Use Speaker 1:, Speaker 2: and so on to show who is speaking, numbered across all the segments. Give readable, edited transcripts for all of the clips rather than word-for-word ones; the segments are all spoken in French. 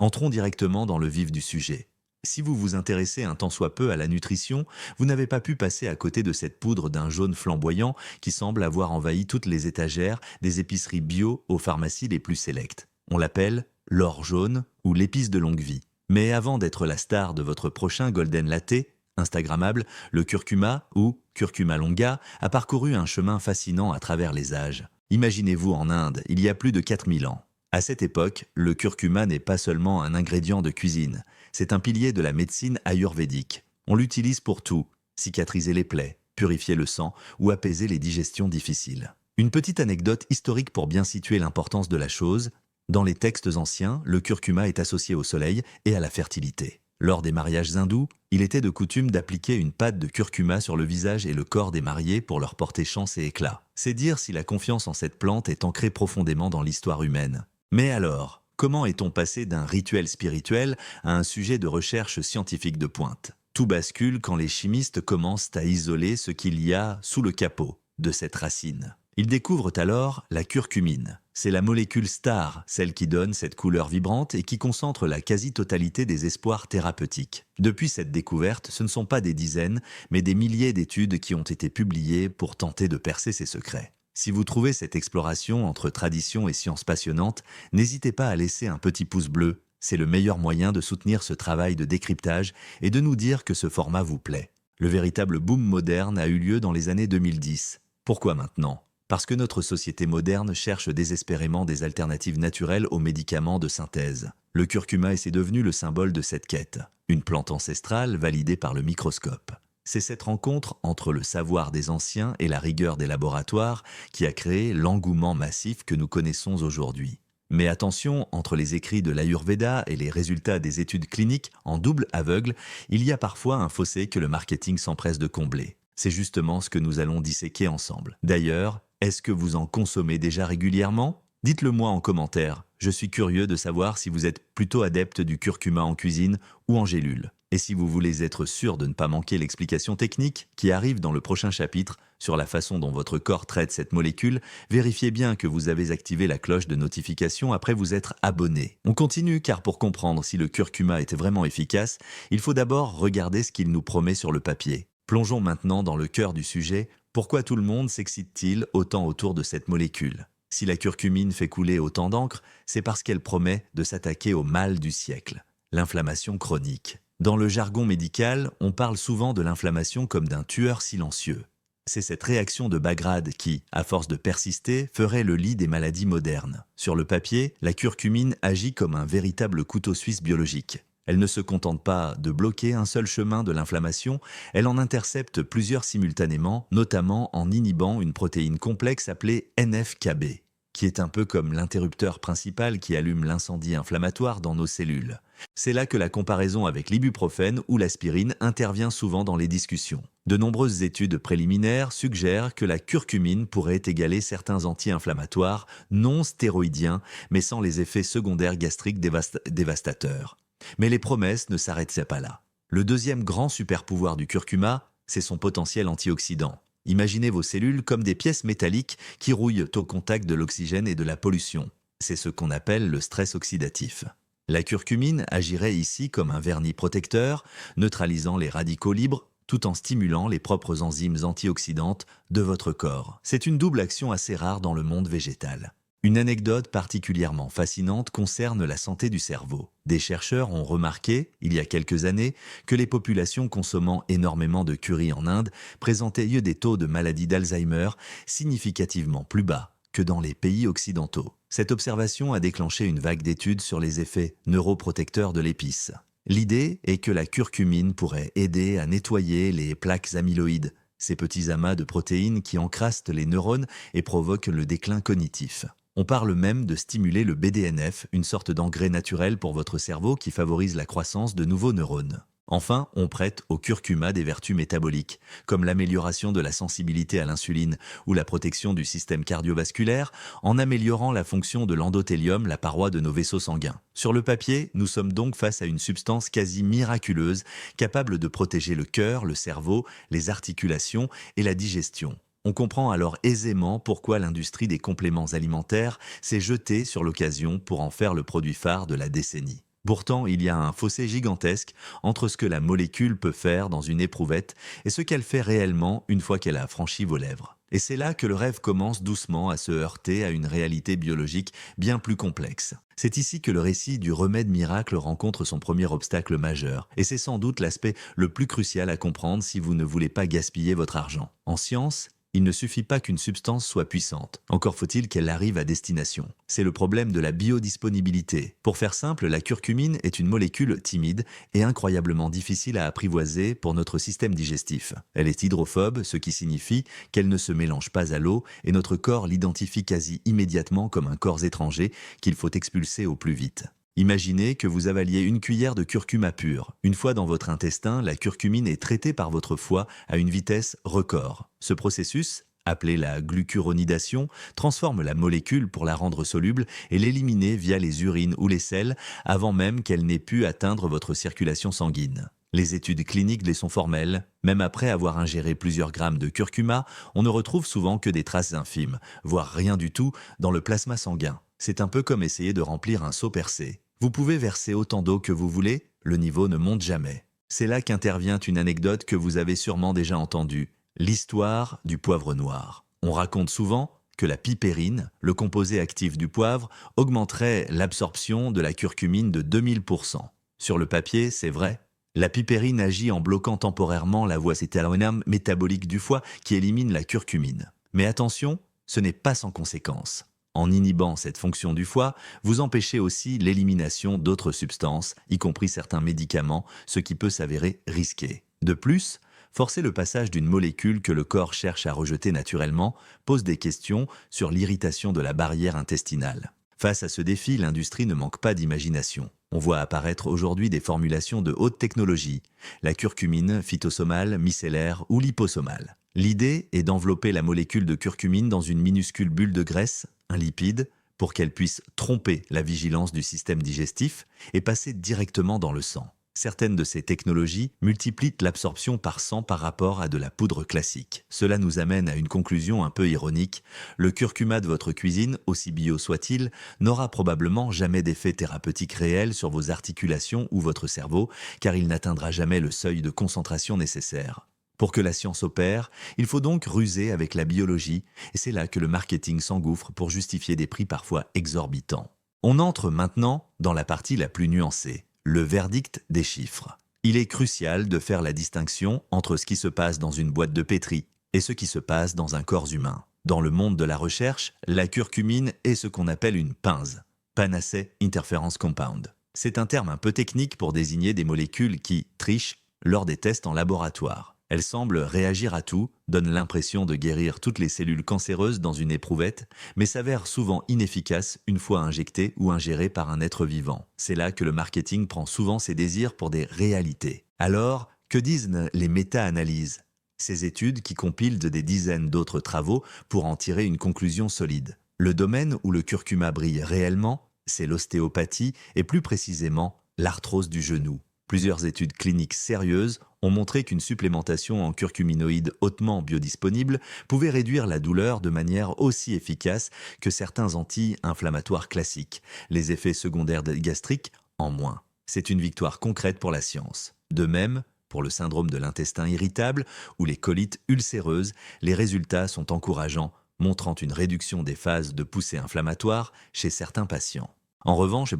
Speaker 1: Entrons directement dans le vif du sujet. Si vous vous intéressez un tant soit peu à la nutrition, vous n'avez pas pu passer à côté de cette poudre d'un jaune flamboyant qui semble avoir envahi toutes les étagères des épiceries bio aux pharmacies les plus sélectes. On l'appelle l'or jaune ou l'épice de longue vie. Mais avant d'être la star de votre prochain Golden Latte, Instagrammable, le curcuma ou curcuma longa a parcouru un chemin fascinant à travers les âges. Imaginez-vous en Inde, il y a plus de 4000 ans. À cette époque, le curcuma n'est pas seulement un ingrédient de cuisine, c'est un pilier de la médecine ayurvédique. On l'utilise pour tout, cicatriser les plaies, purifier le sang ou apaiser les digestions difficiles. Une petite anecdote historique pour bien situer l'importance de la chose. Dans les textes anciens, le curcuma est associé au soleil et à la fertilité. Lors des mariages hindous, il était de coutume d'appliquer une pâte de curcuma sur le visage et le corps des mariés pour leur porter chance et éclat. C'est dire si la confiance en cette plante est ancrée profondément dans l'histoire humaine. Mais alors, comment est-on passé d'un rituel spirituel à un sujet de recherche scientifique de pointe? Tout bascule quand les chimistes commencent à isoler ce qu'il y a sous le capot de cette racine. Ils découvrent alors la curcumine. C'est la molécule star, celle qui donne cette couleur vibrante et qui concentre la quasi-totalité des espoirs thérapeutiques. Depuis cette découverte, ce ne sont pas des dizaines, mais des milliers d'études qui ont été publiées pour tenter de percer ces secrets. Si vous trouvez cette exploration entre tradition et science passionnante, n'hésitez pas à laisser un petit pouce bleu. C'est le meilleur moyen de soutenir ce travail de décryptage et de nous dire que ce format vous plaît. Le véritable boom moderne a eu lieu dans les années 2010. Pourquoi maintenant ? Parce que notre société moderne cherche désespérément des alternatives naturelles aux médicaments de synthèse. Le curcuma est devenu le symbole de cette quête, une plante ancestrale validée par le microscope. C'est cette rencontre entre le savoir des anciens et la rigueur des laboratoires qui a créé l'engouement massif que nous connaissons aujourd'hui. Mais attention, entre les écrits de l'Ayurveda et les résultats des études cliniques en double aveugle, il y a parfois un fossé que le marketing s'empresse de combler. C'est justement ce que nous allons disséquer ensemble. D'ailleurs, est-ce que vous en consommez déjà régulièrement? Dites-le moi en commentaire. Je suis curieux de savoir si vous êtes plutôt adepte du curcuma en cuisine ou en gélule. Et si vous voulez être sûr de ne pas manquer l'explication technique qui arrive dans le prochain chapitre sur la façon dont votre corps traite cette molécule, vérifiez bien que vous avez activé la cloche de notification après vous être abonné. On continue car pour comprendre si le curcuma était vraiment efficace, il faut d'abord regarder ce qu'il nous promet sur le papier. Plongeons maintenant dans le cœur du sujet. Pourquoi tout le monde s'excite-t-il autant autour de cette molécule? Si la curcumine fait couler autant d'encre, c'est parce qu'elle promet de s'attaquer au mal du siècle, l'inflammation chronique. Dans le jargon médical, on parle souvent de l'inflammation comme d'un tueur silencieux. C'est cette réaction de Bagrad qui, à force de persister, ferait le lit des maladies modernes. Sur le papier, la curcumine agit comme un véritable couteau suisse biologique. Elle ne se contente pas de bloquer un seul chemin de l'inflammation, elle en intercepte plusieurs simultanément, notamment en inhibant une protéine complexe appelée NF-κB, qui est un peu comme l'interrupteur principal qui allume l'incendie inflammatoire dans nos cellules. C'est là que la comparaison avec l'ibuprofène ou l'aspirine intervient souvent dans les discussions. De nombreuses études préliminaires suggèrent que la curcumine pourrait égaler certains anti-inflammatoires non stéroïdiens, mais sans les effets secondaires gastriques dévastateurs. Mais les promesses ne s'arrêtent pas là. Le deuxième grand super-pouvoir du curcuma, c'est son potentiel antioxydant. Imaginez vos cellules comme des pièces métalliques qui rouillent au contact de l'oxygène et de la pollution. C'est ce qu'on appelle le stress oxydatif. La curcumine agirait ici comme un vernis protecteur, neutralisant les radicaux libres tout en stimulant les propres enzymes antioxydantes de votre corps. C'est une double action assez rare dans le monde végétal. Une anecdote particulièrement fascinante concerne la santé du cerveau. Des chercheurs ont remarqué, il y a quelques années, que les populations consommant énormément de curry en Inde présentaient des taux de maladie d'Alzheimer significativement plus bas que dans les pays occidentaux. Cette observation a déclenché une vague d'études sur les effets neuroprotecteurs de l'épice. L'idée est que la curcumine pourrait aider à nettoyer les plaques amyloïdes, ces petits amas de protéines qui encrassent les neurones et provoquent le déclin cognitif. On parle même de stimuler le BDNF, une sorte d'engrais naturel pour votre cerveau qui favorise la croissance de nouveaux neurones. Enfin, on prête au curcuma des vertus métaboliques, comme l'amélioration de la sensibilité à l'insuline ou la protection du système cardiovasculaire, en améliorant la fonction de l'endothélium, la paroi de nos vaisseaux sanguins. Sur le papier, nous sommes donc face à une substance quasi miraculeuse, capable de protéger le cœur, le cerveau, les articulations et la digestion. On comprend alors aisément pourquoi l'industrie des compléments alimentaires s'est jetée sur l'occasion pour en faire le produit phare de la décennie. Pourtant, il y a un fossé gigantesque entre ce que la molécule peut faire dans une éprouvette et ce qu'elle fait réellement une fois qu'elle a franchi vos lèvres. Et c'est là que le rêve commence doucement à se heurter à une réalité biologique bien plus complexe. C'est ici que le récit du remède miracle rencontre son premier obstacle majeur, et c'est sans doute l'aspect le plus crucial à comprendre si vous ne voulez pas gaspiller votre argent. En science, il ne suffit pas qu'une substance soit puissante, encore faut-il qu'elle arrive à destination. C'est le problème de la biodisponibilité. Pour faire simple, la curcumine est une molécule timide et incroyablement difficile à apprivoiser pour notre système digestif. Elle est hydrophobe, ce qui signifie qu'elle ne se mélange pas à l'eau et notre corps l'identifie quasi immédiatement comme un corps étranger qu'il faut expulser au plus vite. Imaginez que vous avaliez une cuillère de curcuma pure. Une fois dans votre intestin, la curcumine est traitée par votre foie à une vitesse record. Ce processus, appelé la glucuronidation, transforme la molécule pour la rendre soluble et l'éliminer via les urines ou les selles avant même qu'elle n'ait pu atteindre votre circulation sanguine. Les études cliniques les sont formelles. Même après avoir ingéré plusieurs grammes de curcuma, on ne retrouve souvent que des traces infimes, voire rien du tout, dans le plasma sanguin. C'est un peu comme essayer de remplir un seau percé. Vous pouvez verser autant d'eau que vous voulez, le niveau ne monte jamais. C'est là qu'intervient une anecdote que vous avez sûrement déjà entendue, l'histoire du poivre noir. On raconte souvent que la pipérine, le composé actif du poivre, augmenterait l'absorption de la curcumine de 2000%. Sur le papier, c'est vrai. La pipérine agit en bloquant temporairement la voie cétaloïname métabolique du foie qui élimine la curcumine. Mais attention, ce n'est pas sans conséquence. En inhibant cette fonction du foie, vous empêchez aussi l'élimination d'autres substances, y compris certains médicaments, ce qui peut s'avérer risqué. De plus, forcer le passage d'une molécule que le corps cherche à rejeter naturellement pose des questions sur l'irritation de la barrière intestinale. Face à ce défi, l'industrie ne manque pas d'imagination. On voit apparaître aujourd'hui des formulations de haute technologie, la curcumine phytosomale, micellaire ou liposomale. L'idée est d'envelopper la molécule de curcumine dans une minuscule bulle de graisse, un lipide, pour qu'elle puisse tromper la vigilance du système digestif et passer directement dans le sang. Certaines de ces technologies multiplient l'absorption par sang par rapport à de la poudre classique. Cela nous amène à une conclusion un peu ironique. Le curcuma de votre cuisine, aussi bio soit-il, n'aura probablement jamais d'effet thérapeutique réel sur vos articulations ou votre cerveau, car il n'atteindra jamais le seuil de concentration nécessaire. Pour que la science opère, il faut donc ruser avec la biologie, et c'est là que le marketing s'engouffre pour justifier des prix parfois exorbitants. On entre maintenant dans la partie la plus nuancée, le verdict des chiffres. Il est crucial de faire la distinction entre ce qui se passe dans une boîte de pétri et ce qui se passe dans un corps humain. Dans le monde de la recherche, la curcumine est ce qu'on appelle une PINZ, Panacea Interference Compound. C'est un terme un peu technique pour désigner des molécules qui trichent lors des tests en laboratoire. Elle semble réagir à tout, donne l'impression de guérir toutes les cellules cancéreuses dans une éprouvette, mais s'avère souvent inefficace une fois injectée ou ingérée par un être vivant. C'est là que le marketing prend souvent ses désirs pour des réalités. Alors, que disent les méta-analyses? Ces études qui compilent des dizaines d'autres travaux pour en tirer une conclusion solide. Le domaine où le curcuma brille réellement, c'est l'ostéopathie et plus précisément l'arthrose du genou. Plusieurs études cliniques sérieuses ont montré qu'une supplémentation en curcuminoïdes hautement biodisponibles pouvait réduire la douleur de manière aussi efficace que certains anti-inflammatoires classiques, les effets secondaires gastriques en moins. C'est une victoire concrète pour la science. De même, pour le syndrome de l'intestin irritable ou les colites ulcéreuses, les résultats sont encourageants, montrant une réduction des phases de poussée inflammatoire chez certains patients. En revanche,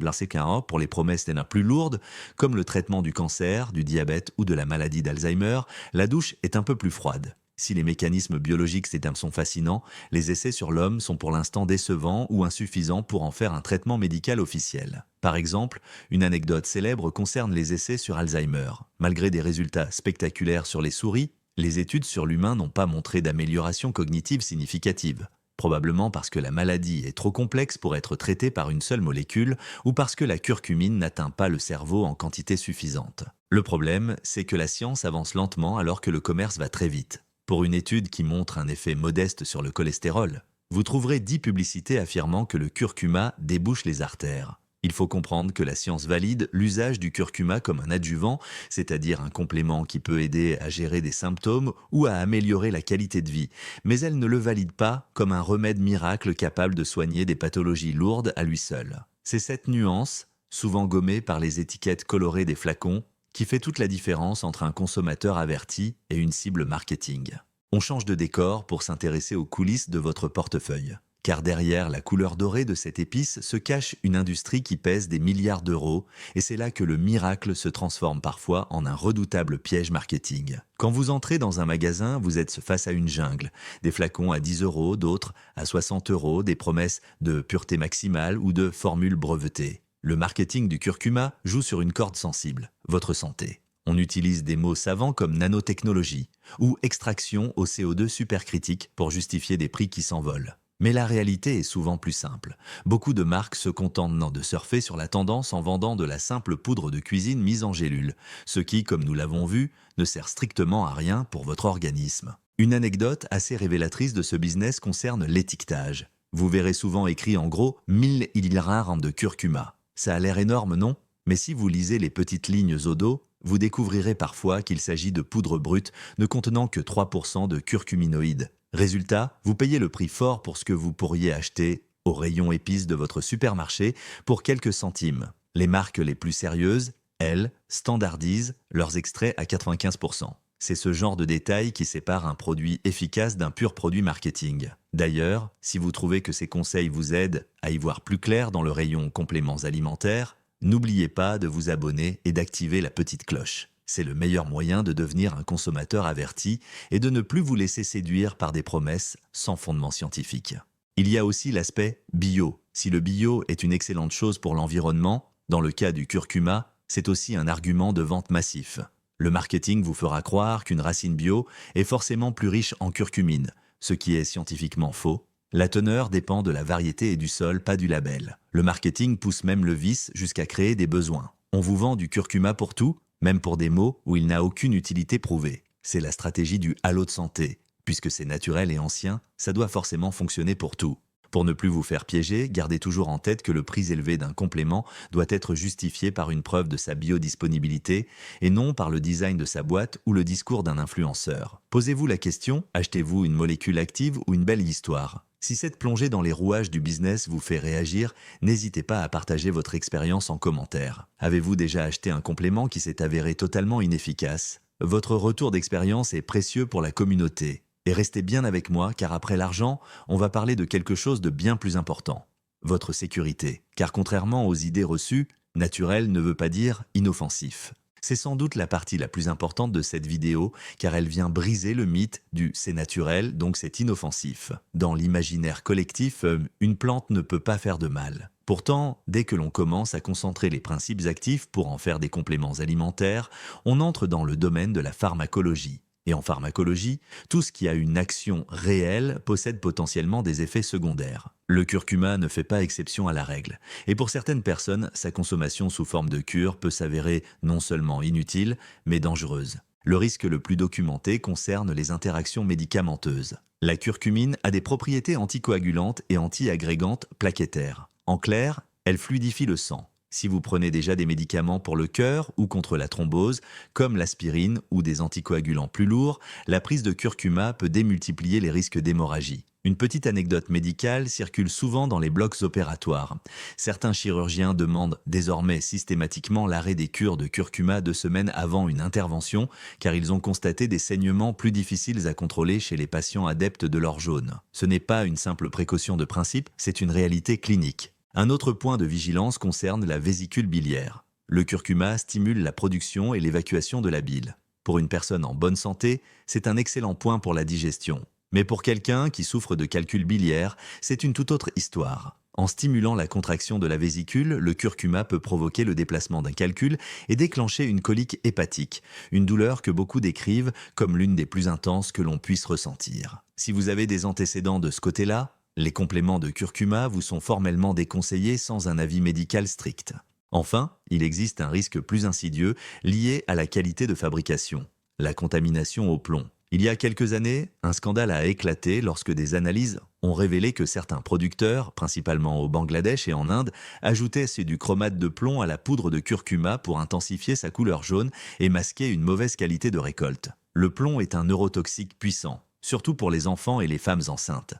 Speaker 1: pour les promesses des plus lourdes, comme le traitement du cancer, du diabète ou de la maladie d'Alzheimer, la douche est un peu plus froide. Si les mécanismes biologiques sont fascinants, les essais sur l'homme sont pour l'instant décevants ou insuffisants pour en faire un traitement médical officiel. Par exemple, une anecdote célèbre concerne les essais sur Alzheimer. Malgré des résultats spectaculaires sur les souris, les études sur l'humain n'ont pas montré d'amélioration cognitive significative. Probablement parce que la maladie est trop complexe pour être traitée par une seule molécule ou parce que la curcumine n'atteint pas le cerveau en quantité suffisante. Le problème, c'est que la science avance lentement alors que le commerce va très vite. Pour une étude qui montre un effet modeste sur le cholestérol, vous trouverez 10 publicités affirmant que le curcuma débouche les artères. Il faut comprendre que la science valide l'usage du curcuma comme un adjuvant, c'est-à-dire un complément qui peut aider à gérer des symptômes ou à améliorer la qualité de vie, mais elle ne le valide pas comme un remède miracle capable de soigner des pathologies lourdes à lui seul. C'est cette nuance, souvent gommée par les étiquettes colorées des flacons, qui fait toute la différence entre un consommateur averti et une cible marketing. On change de décor pour s'intéresser aux coulisses de votre portefeuille. Car derrière la couleur dorée de cette épice se cache une industrie qui pèse des milliards d'euros, et c'est là que le miracle se transforme parfois en un redoutable piège marketing. Quand vous entrez dans un magasin, vous êtes face à une jungle. Des flacons à 10 euros, d'autres à 60 euros, des promesses de pureté maximale ou de formules brevetées. Le marketing du curcuma joue sur une corde sensible, votre santé. On utilise des mots savants comme nanotechnologie ou extraction au CO2 supercritique pour justifier des prix qui s'envolent. Mais la réalité est souvent plus simple. Beaucoup de marques se contentent de surfer sur la tendance en vendant de la simple poudre de cuisine mise en gélule, ce qui, comme nous l'avons vu, ne sert strictement à rien pour votre organisme. Une anecdote assez révélatrice de ce business concerne l'étiquetage. Vous verrez souvent écrit en gros 1000 mg de curcuma. Ça a l'air énorme, non? Mais si vous lisez les petites lignes au dos, vous découvrirez parfois qu'il s'agit de poudre brute ne contenant que 3% de curcuminoïdes. Résultat, vous payez le prix fort pour ce que vous pourriez acheter au rayon épices de votre supermarché pour quelques centimes. Les marques les plus sérieuses, elles, standardisent leurs extraits à 95%. C'est ce genre de détail qui sépare un produit efficace d'un pur produit marketing. D'ailleurs, si vous trouvez que ces conseils vous aident à y voir plus clair dans le rayon compléments alimentaires, n'oubliez pas de vous abonner et d'activer la petite cloche. C'est le meilleur moyen de devenir un consommateur averti et de ne plus vous laisser séduire par des promesses sans fondement scientifique. Il y a aussi l'aspect bio. Si le bio est une excellente chose pour l'environnement, dans le cas du curcuma, c'est aussi un argument de vente massif. Le marketing vous fera croire qu'une racine bio est forcément plus riche en curcumine, ce qui est scientifiquement faux. La teneur dépend de la variété et du sol, pas du label. Le marketing pousse même le vice jusqu'à créer des besoins. On vous vend du curcuma pour tout, même pour des mots où il n'a aucune utilité prouvée. C'est la stratégie du halo de santé. Puisque c'est naturel et ancien, ça doit forcément fonctionner pour tout. Pour ne plus vous faire piéger, gardez toujours en tête que le prix élevé d'un complément doit être justifié par une preuve de sa biodisponibilité et non par le design de sa boîte ou le discours d'un influenceur. Posez-vous la question, achetez-vous une molécule active ou une belle histoire? Si cette plongée dans les rouages du business vous fait réagir, n'hésitez pas à partager votre expérience en commentaire. Avez-vous déjà acheté un complément qui s'est avéré totalement inefficace? Votre retour d'expérience est précieux pour la communauté. Et restez bien avec moi, car après l'argent, on va parler de quelque chose de bien plus important. Votre sécurité. Car contrairement aux idées reçues, naturel ne veut pas dire inoffensif. C'est sans doute la partie la plus importante de cette vidéo, car elle vient briser le mythe du « c'est naturel, donc c'est inoffensif ». Dans l'imaginaire collectif, une plante ne peut pas faire de mal. Pourtant, dès que l'on commence à concentrer les principes actifs pour en faire des compléments alimentaires, on entre dans le domaine de la pharmacologie. Et en pharmacologie, tout ce qui a une action réelle possède potentiellement des effets secondaires. Le curcuma ne fait pas exception à la règle. Et pour certaines personnes, sa consommation sous forme de cure peut s'avérer non seulement inutile, mais dangereuse. Le risque le plus documenté concerne les interactions médicamenteuses. La curcumine a des propriétés anticoagulantes et anti-agrégantes plaquettaires. En clair, elle fluidifie le sang. Si vous prenez déjà des médicaments pour le cœur ou contre la thrombose, comme l'aspirine ou des anticoagulants plus lourds, la prise de curcuma peut démultiplier les risques d'hémorragie. Une petite anecdote médicale circule souvent dans les blocs opératoires. Certains chirurgiens demandent désormais systématiquement l'arrêt des cures de curcuma 2 semaines avant une intervention, car ils ont constaté des saignements plus difficiles à contrôler chez les patients adeptes de l'or jaune. Ce n'est pas une simple précaution de principe, c'est une réalité clinique. Un autre point de vigilance concerne la vésicule biliaire. Le curcuma stimule la production et l'évacuation de la bile. Pour une personne en bonne santé, c'est un excellent point pour la digestion. Mais pour quelqu'un qui souffre de calcul biliaire, c'est une toute autre histoire. En stimulant la contraction de la vésicule, le curcuma peut provoquer le déplacement d'un calcul et déclencher une colique hépatique, une douleur que beaucoup décrivent comme l'une des plus intenses que l'on puisse ressentir. Si vous avez des antécédents de ce côté-là, les compléments de curcuma vous sont formellement déconseillés sans un avis médical strict. Enfin, il existe un risque plus insidieux lié à la qualité de fabrication, la contamination au plomb. Il y a quelques années, un scandale a éclaté lorsque des analyses ont révélé que certains producteurs, principalement au Bangladesh et en Inde, ajoutaient du chromate de plomb à la poudre de curcuma pour intensifier sa couleur jaune et masquer une mauvaise qualité de récolte. Le plomb est un neurotoxique puissant, surtout pour les enfants et les femmes enceintes.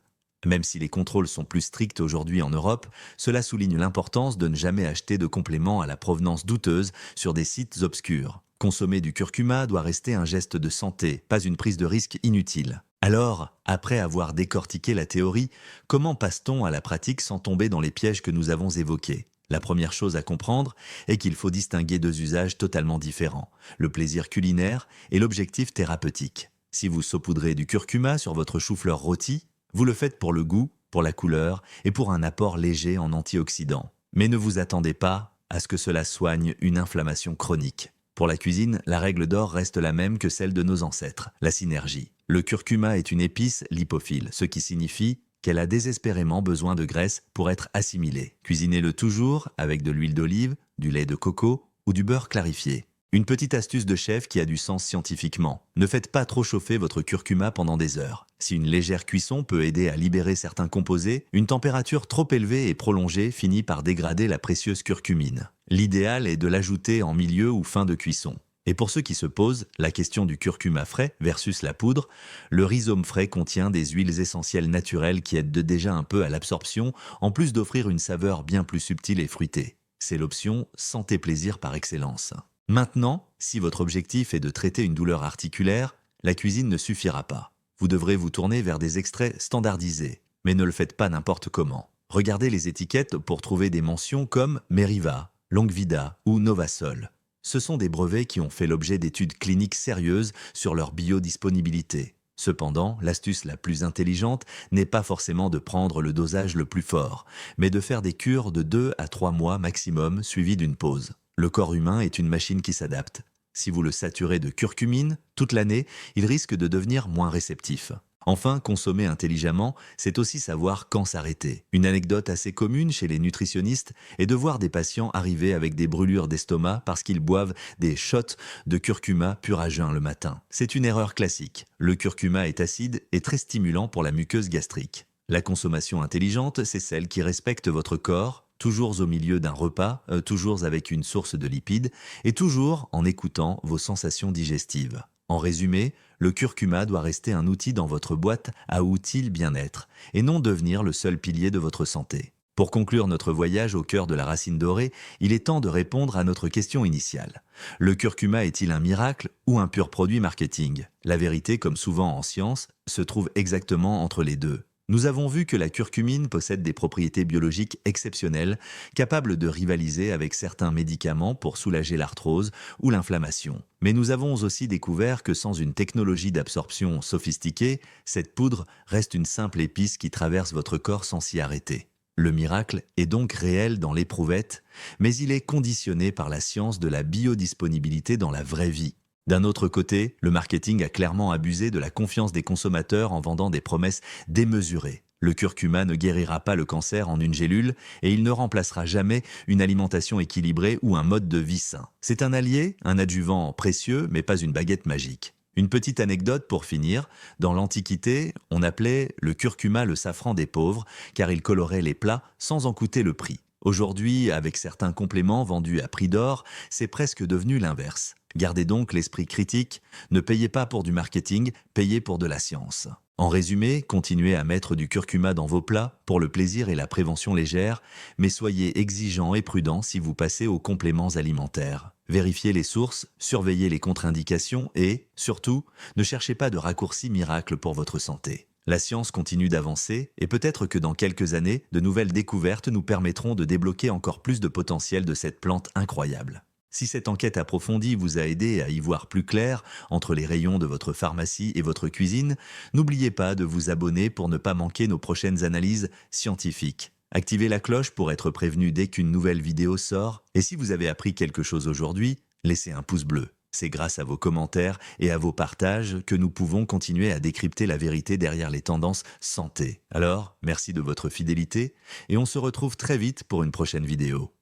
Speaker 1: Même si les contrôles sont plus stricts aujourd'hui en Europe, cela souligne l'importance de ne jamais acheter de compléments à la provenance douteuse sur des sites obscurs. Consommer du curcuma doit rester un geste de santé, pas une prise de risque inutile. Alors, après avoir décortiqué la théorie, comment passe-t-on à la pratique sans tomber dans les pièges que nous avons évoqués? La première chose à comprendre est qu'il faut distinguer deux usages totalement différents, le plaisir culinaire et l'objectif thérapeutique. Si vous saupoudrez du curcuma sur votre chou-fleur rôti, vous le faites pour le goût, pour la couleur et pour un apport léger en antioxydants. Mais ne vous attendez pas à ce que cela soigne une inflammation chronique. Pour la cuisine, la règle d'or reste la même que celle de nos ancêtres, la synergie. Le curcuma est une épice lipophile, ce qui signifie qu'elle a désespérément besoin de graisse pour être assimilée. Cuisinez-le toujours avec de l'huile d'olive, du lait de coco ou du beurre clarifié. Une petite astuce de chef qui a du sens scientifiquement. Ne faites pas trop chauffer votre curcuma pendant des heures. Si une légère cuisson peut aider à libérer certains composés, une température trop élevée et prolongée finit par dégrader la précieuse curcumine. L'idéal est de l'ajouter en milieu ou fin de cuisson. Et pour ceux qui se posent la question du curcuma frais versus la poudre, le rhizome frais contient des huiles essentielles naturelles qui aident déjà un peu à l'absorption, en plus d'offrir une saveur bien plus subtile et fruitée. C'est l'option santé-plaisir par excellence. Maintenant, si votre objectif est de traiter une douleur articulaire, la cuisine ne suffira pas. Vous devrez vous tourner vers des extraits standardisés, mais ne le faites pas n'importe comment. Regardez les étiquettes pour trouver des mentions comme Meriva, Longvida ou Novasol. Ce sont des brevets qui ont fait l'objet d'études cliniques sérieuses sur leur biodisponibilité. Cependant, l'astuce la plus intelligente n'est pas forcément de prendre le dosage le plus fort, mais de faire des cures de 2 à 3 mois maximum suivies d'une pause. Le corps humain est une machine qui s'adapte. Si vous le saturez de curcumine toute l'année, il risque de devenir moins réceptif. Enfin, consommer intelligemment, c'est aussi savoir quand s'arrêter. Une anecdote assez commune chez les nutritionnistes est de voir des patients arriver avec des brûlures d'estomac parce qu'ils boivent des shots de curcuma pur à jeun le matin. C'est une erreur classique. Le curcuma est acide et très stimulant pour la muqueuse gastrique. La consommation intelligente, c'est celle qui respecte votre corps, toujours au milieu d'un repas, toujours avec une source de lipides et toujours en écoutant vos sensations digestives. En résumé, le curcuma doit rester un outil dans votre boîte à outils bien-être et non devenir le seul pilier de votre santé. Pour conclure notre voyage au cœur de la racine dorée, il est temps de répondre à notre question initiale. Le curcuma est-il un miracle ou un pur produit marketing? La vérité, comme souvent en science, se trouve exactement entre les deux. Nous avons vu que la curcumine possède des propriétés biologiques exceptionnelles, capables de rivaliser avec certains médicaments pour soulager l'arthrose ou l'inflammation. Mais nous avons aussi découvert que sans une technologie d'absorption sophistiquée, cette poudre reste une simple épice qui traverse votre corps sans s'y arrêter. Le miracle est donc réel dans l'éprouvette, mais il est conditionné par la science de la biodisponibilité dans la vraie vie. D'un autre côté, le marketing a clairement abusé de la confiance des consommateurs en vendant des promesses démesurées. Le curcuma ne guérira pas le cancer en une gélule et il ne remplacera jamais une alimentation équilibrée ou un mode de vie sain. C'est un allié, un adjuvant précieux, mais pas une baguette magique. Une petite anecdote pour finir, dans l'Antiquité, on appelait le curcuma le safran des pauvres, car il colorait les plats sans en coûter le prix. Aujourd'hui, avec certains compléments vendus à prix d'or, c'est presque devenu l'inverse. Gardez donc l'esprit critique, ne payez pas pour du marketing, payez pour de la science. En résumé, continuez à mettre du curcuma dans vos plats pour le plaisir et la prévention légère, mais soyez exigeants et prudents si vous passez aux compléments alimentaires. Vérifiez les sources, surveillez les contre-indications et, surtout, ne cherchez pas de raccourcis miracles pour votre santé. La science continue d'avancer et peut-être que dans quelques années, de nouvelles découvertes nous permettront de débloquer encore plus de potentiel de cette plante incroyable. Si cette enquête approfondie vous a aidé à y voir plus clair entre les rayons de votre pharmacie et votre cuisine, n'oubliez pas de vous abonner pour ne pas manquer nos prochaines analyses scientifiques. Activez la cloche pour être prévenu dès qu'une nouvelle vidéo sort. Et si vous avez appris quelque chose aujourd'hui, laissez un pouce bleu. C'est grâce à vos commentaires et à vos partages que nous pouvons continuer à décrypter la vérité derrière les tendances santé. Alors, merci de votre fidélité et on se retrouve très vite pour une prochaine vidéo.